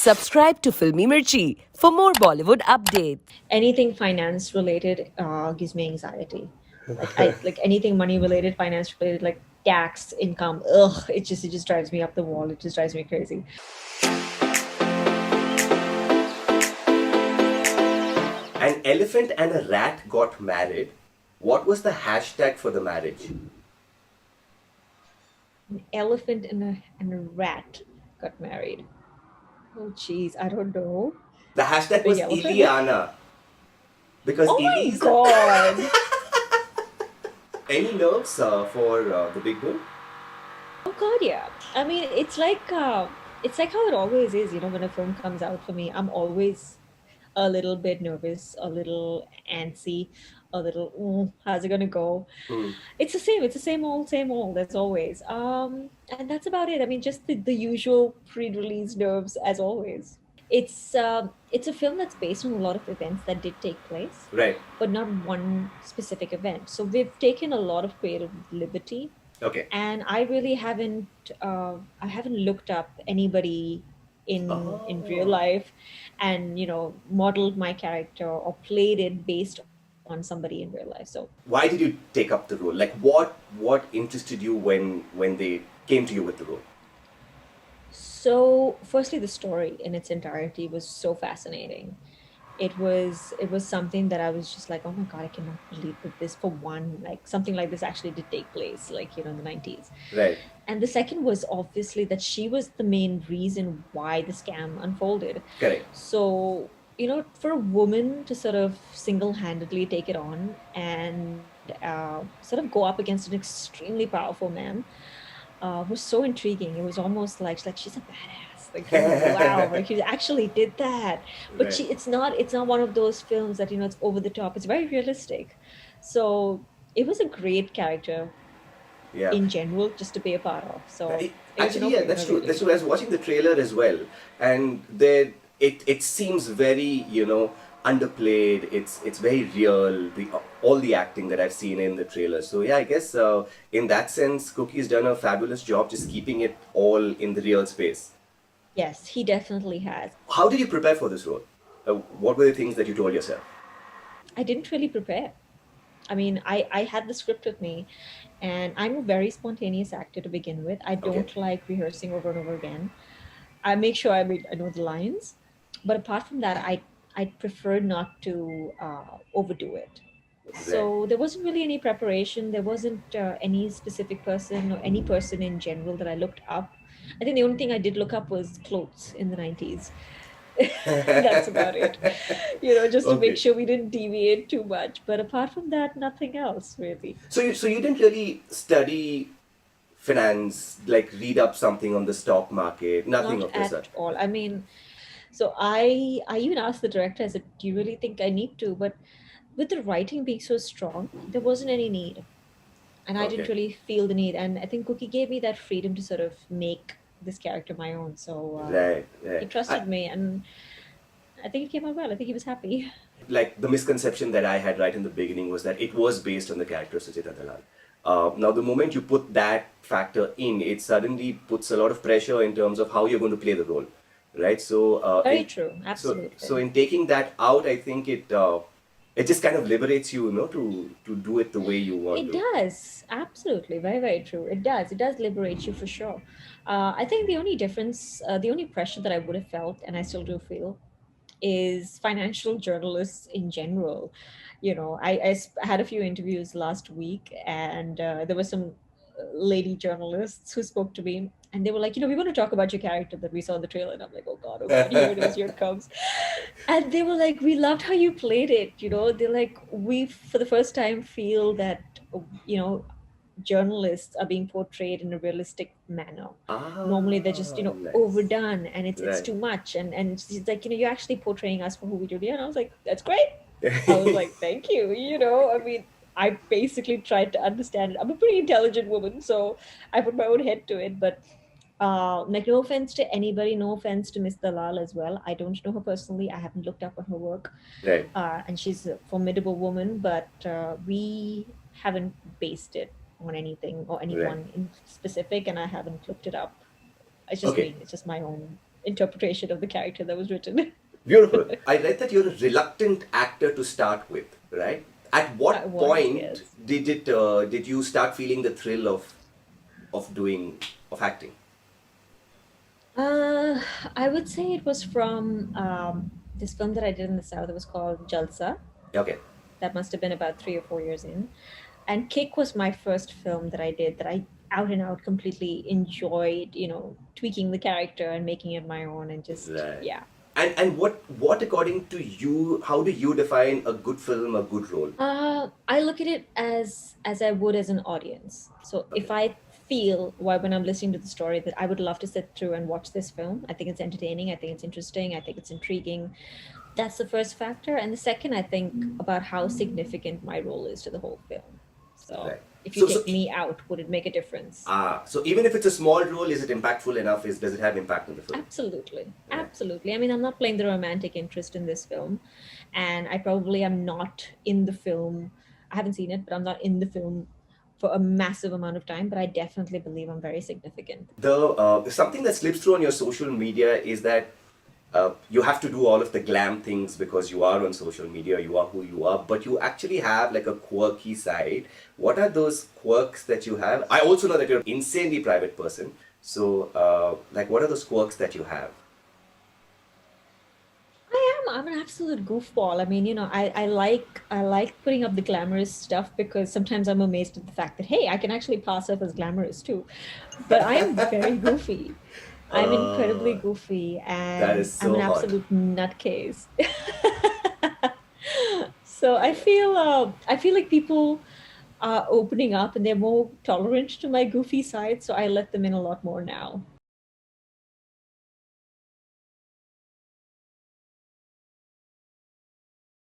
Subscribe to Filmy Mirchi for more Bollywood updates. Anything finance related gives me anxiety. Like anything money related, finance related, like tax, income. Ugh, it just drives me up the wall. It just drives me crazy. An elephant and a rat got married. What was the hashtag for the marriage? An elephant and a rat got married. Oh jeez, I don't know. The The hashtag big was elephant. Iliana because Oh my Ili is the. god. Any nerves for the big bull? Oh god, yeah. I mean, it's like how it always is. When a film comes out for me, I'm always a little bit nervous, a little antsy, a little, how's it gonna go? Hmm. It's the same. It's the same old as always. And that's about it. I mean, just the usual pre-release nerves as always. It's a film that's based on a lot of events that did take place, Right. but not one specific event. So we've taken a lot of creative liberty, Okay. and I haven't looked up anybody in real Oh. life and modeled my character or played it based on somebody in real life. So Why did you take up the role? Like, what interested you when they came to you with the role? firstly, the story in its entirety was so fascinating. It was something that I was just like, oh my god, I cannot believe that this, for one, like something like this actually did take place, like in the 90s. Right. And the second was obviously that she was the main reason why the scam unfolded. Correct. So, for a woman to sort of single-handedly take it on and sort of go up against an extremely powerful man was so intriguing. It was almost like she's a badass. Like, wow, like she actually did that. But Right. it's not one of those films that, it's over the top. It's very realistic. So it was a great character Yeah. in general just to be a part of. So it was a Actually, yeah, that's no-brainer, true. That's really. true. I was watching the trailer as well, and there it seems very underplayed. It's very real. The all the acting that I've seen in the trailer. So yeah, I guess in that sense, Cookie's done a fabulous job just keeping it all in the real space. Yes, he definitely has. How did you prepare for this role? What were the things that you told yourself? I didn't really prepare. I mean, I had the script with me, and I'm a very spontaneous actor to begin with. I Okay. don't like rehearsing over and over again. I make sure I know the lines, but apart from that, I prefer not to overdo it. Right. So there wasn't really any preparation. There wasn't any specific person or any person in general that I looked up. I think the only thing I did look up was clothes in the 90s. That's about it. Just to make Okay. sure we didn't deviate too much. But apart from that, nothing else really. So you didn't really study finance, like read up something on the stock market, nothing Not of the at such. all. I mean, so I even asked the director, I said, do you really think I need to? But with the writing being so strong, there wasn't any need. And I didn't Okay. really feel the need. And I think Cookie gave me that freedom to sort of make this character my own. So Right, he right. trusted me, and I think it came out well. I think he was happy. Like the misconception that I had right in the beginning was that it was based on the character Suchita Dalal. Now, the moment you put that factor in, it suddenly puts a lot of pressure in terms of how you're going to play the role, right? So, Very in true. so Absolutely. in taking that out, I think it just kind of liberates you, to do it the way you want It to. does. Absolutely. Very, very true. It does. It does liberate you for sure. I think the only difference, the only pressure that I would have felt, and I still do feel, is financial journalists in general. I had a few interviews last week, and there were some lady journalists who spoke to me, and they were like, we want to talk about your character that we saw in the trailer. And I'm like, oh God, here it is, here it comes. And they were like, we loved how you played it. They're like, we, for the first time, feel that, you know, journalists are being portrayed in a realistic manner. Normally they're just, Nice. overdone, and it's Right. too much. And it's like, you're actually portraying us for who we really are. And I was like, that's great. I was like, thank you. I mean, I basically tried to understand it. I'm a pretty intelligent woman, so I put my own head to it. But like, no offense to anybody, no offense to Miss Dalal as well. I don't know her personally. I haven't looked up on her work, Right. and she's a formidable woman. But we haven't based it on anything or Right. anyone in specific, and I haven't looked it up. It's just Okay. me. It's just my own. interpretation of the character that was written. Beautiful. I read that you're a reluctant actor to start with, right? At I what was, point yes. did you start feeling the thrill of acting? Uh, I would say it was from this film that I did in the South. It was called Jalsa. Okay. That must have been about 3 or 4 years in. And Kick was my first film that I did that I out and out completely enjoyed, tweaking the character and making it my own and just, Right. yeah. And what according to you, how do you define a good film, a good role? I look at it as I would as an audience. So Okay. if I feel while when I'm listening to the story that I would love to sit through and watch this film, I think it's entertaining, I think it's interesting, I think it's intriguing. That's the first factor. And the second, I think about how significant my role is to the whole film. So Right. if you So take me out, would it make a difference? so even if it's a small role, is it impactful enough? Does it have impact on the film? Absolutely. Yeah. Absolutely. I mean, I'm not playing the romantic interest in this film. And I probably am not in the film. I haven't seen it, but I'm not in the film for a massive amount of time. But I definitely believe I'm very significant. The something that slips through on your social media is that you have to do all of the glam things because you are on social media, you are who you are, but you actually have like a quirky side. What are those quirks that you have? I also know that you're an insanely private person. So, like, what are those quirks that you have? I'm an absolute goofball. I mean, I like putting up the glamorous stuff because sometimes I'm amazed at the fact that hey, I can actually pass off as glamorous too. But I am very goofy. I'm incredibly Uh, goofy that and is I'm an so hot. absolute nutcase. So I feel like people are opening up and they're more tolerant to my goofy side, so I let them in a lot more now.